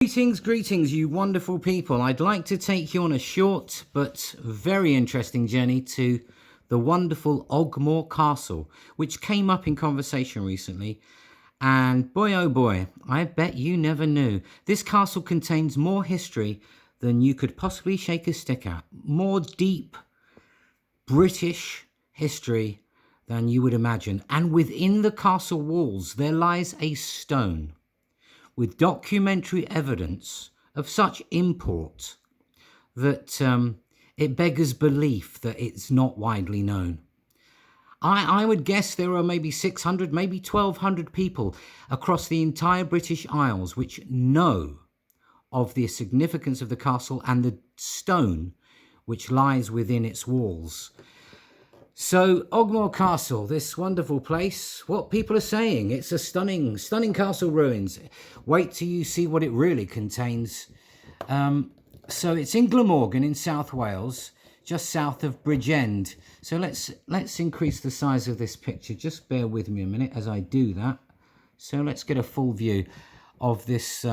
Greetings, you wonderful people. I'd like to take you on a short but very interesting journey to the wonderful Ogmore Castle, which came up in conversation recently. And boy, oh boy, I bet you never knew. This castle contains more history than you could possibly shake a stick at. More deep British history than you would imagine. And within the castle walls, there lies a stone with documentary evidence of such import that it beggars belief that it's not widely known. I would guess there are maybe 600, maybe 1,200 people across the entire British Isles which know of the significance of the castle and the stone which lies within its walls. So, Ogmore Castle, this wonderful place, what people are saying, it's a stunning castle ruins. Wait till you see what it really contains. So it's in Glamorgan in South Wales, just south of Bridgend. So let's increase the size of this picture. Just bear with me a minute as I do that. So let's get a full view of this.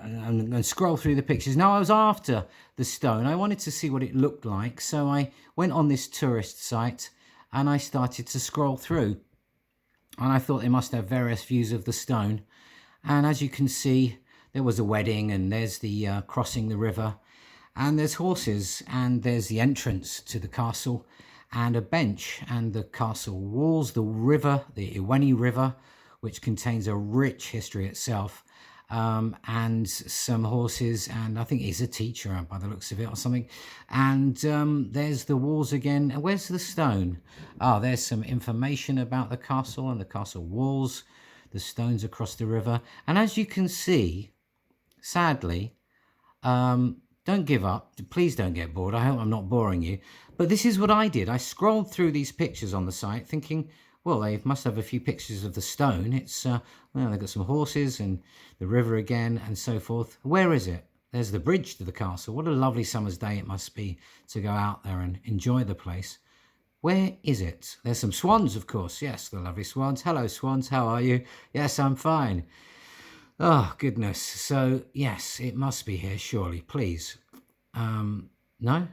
I'm going to scroll through the pictures. Now, I was after the stone. I wanted to see what it looked like. So I went on this tourist site and I started to scroll through. And I thought they must have various views of the stone. And as you can see, there was a wedding and there's the crossing the river. And there's horses and there's the entrance to the castle and a bench and the castle walls, the river, the Iweni River, which contains a rich history itself. And some horses, and I think he's a teacher by the looks of it or something. And there's the walls again. Where's the stone? Oh, there's some information about the castle and the castle walls, the stones across the river. And as you can see, sadly, don't give up. Please don't get bored. I hope I'm not boring you. But this is what I did. I scrolled through these pictures on the site thinking, well, they must have a few pictures of the stone. It's, well, they've got some horses and the river again and so forth. Where is it? There's the bridge to the castle. What a lovely summer's day it must be to go out there and enjoy the place. Where is it? There's some swans, of course. Yes, the lovely swans. Hello, swans. How are you? Yes, I'm fine. Oh, goodness. So, yes, it must be here, surely. Please. No?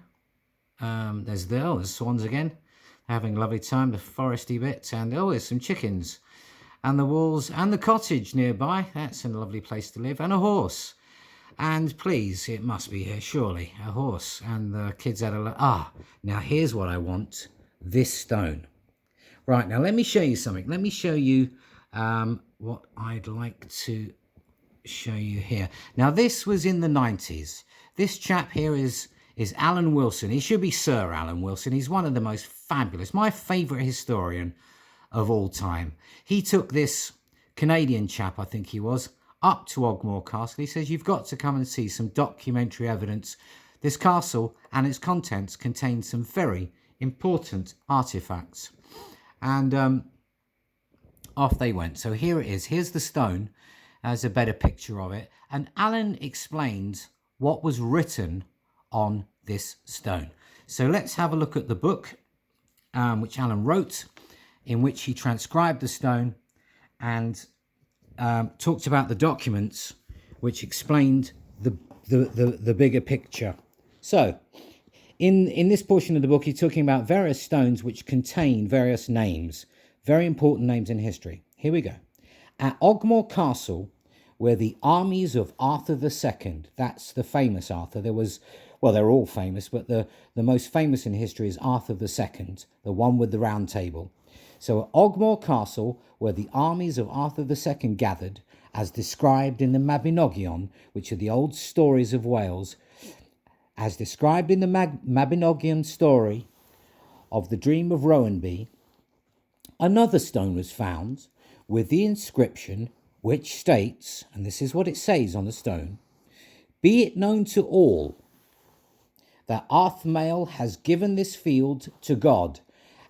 There's swans again. Having a lovely time, the foresty bit, and there's some chickens and the walls and the cottage nearby. That's a lovely place to live, and a horse. And please, it must be here, surely, a horse. And the kids had now here's what I want, this stone. Right, now let me show you something. Let me show you what I'd like to show you here. Now this was in the 90s. This chap here is Alan Wilson. He should be Sir Alan Wilson. He's one of the most fabulous, my favourite historian of all time. He took this Canadian chap, I think he was, up to Ogmore Castle. He says, you've got to come and see some documentary evidence. This castle and its contents contain some very important artefacts. And off they went. So here it is. Here's the stone. There's a better picture of it. And Alan explains what was written on this stone. So let's have a look at the book which Alan wrote, in which he transcribed the stone and talked about the documents which explained the bigger picture. So in this portion of the book, he's talking about various stones which contain various names, very important names in history. Here we go. At Ogmore Castle were the armies of Arthur II. That's the famous Arthur. There was, well, they're all famous, but the most famous in history is Arthur II, the one with the round table. So at Ogmore Castle, where the armies of Arthur II gathered, as described in the Mabinogion, which are the old stories of Wales, as described in the Mabinogion story of the Dream of Rowanby, another stone was found with the inscription which states, and this is what it says on the stone, "Be it known to all that Arthmael has given this field to God,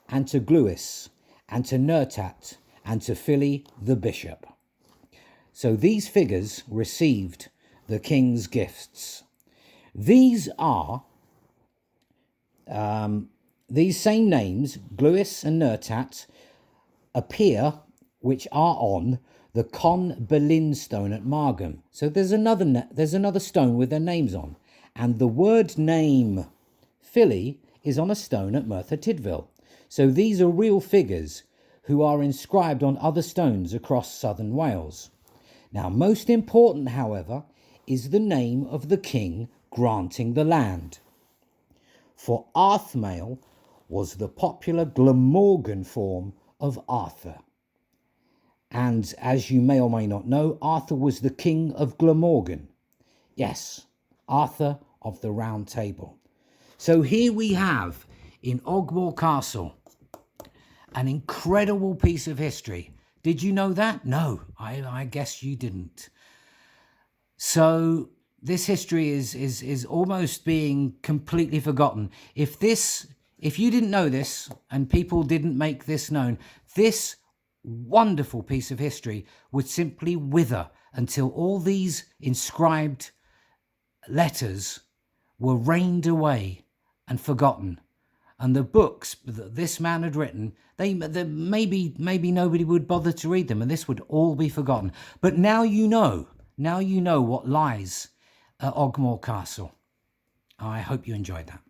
and to Glewis, and to Nertat, and to Philly the bishop." So these figures received the king's gifts. These are these same names, Glewis and Nertat, appear which are on the Con Berlin stone at Margam. So there's another stone with their names on. And the word name, Philly, is on a stone at Merthyr Tydfil. So these are real figures who are inscribed on other stones across southern Wales. Now, most important, however, is the name of the king granting the land. For Arthmael was the popular Glamorgan form of Arthur. And as you may or may not know, Arthur was the king of Glamorgan. Yes, Arthur of the Round Table. So here we have in Ogmore Castle an incredible piece of history. Did you know that? No, I guess you didn't. So this history is almost being completely forgotten. If you didn't know this and people didn't make this known, this wonderful piece of history would simply wither until all these inscribed letters were rained away and forgotten. And the books that this man had written, maybe nobody would bother to read them, and this would all be forgotten. But now you know what lies at Ogmore Castle. I hope you enjoyed that.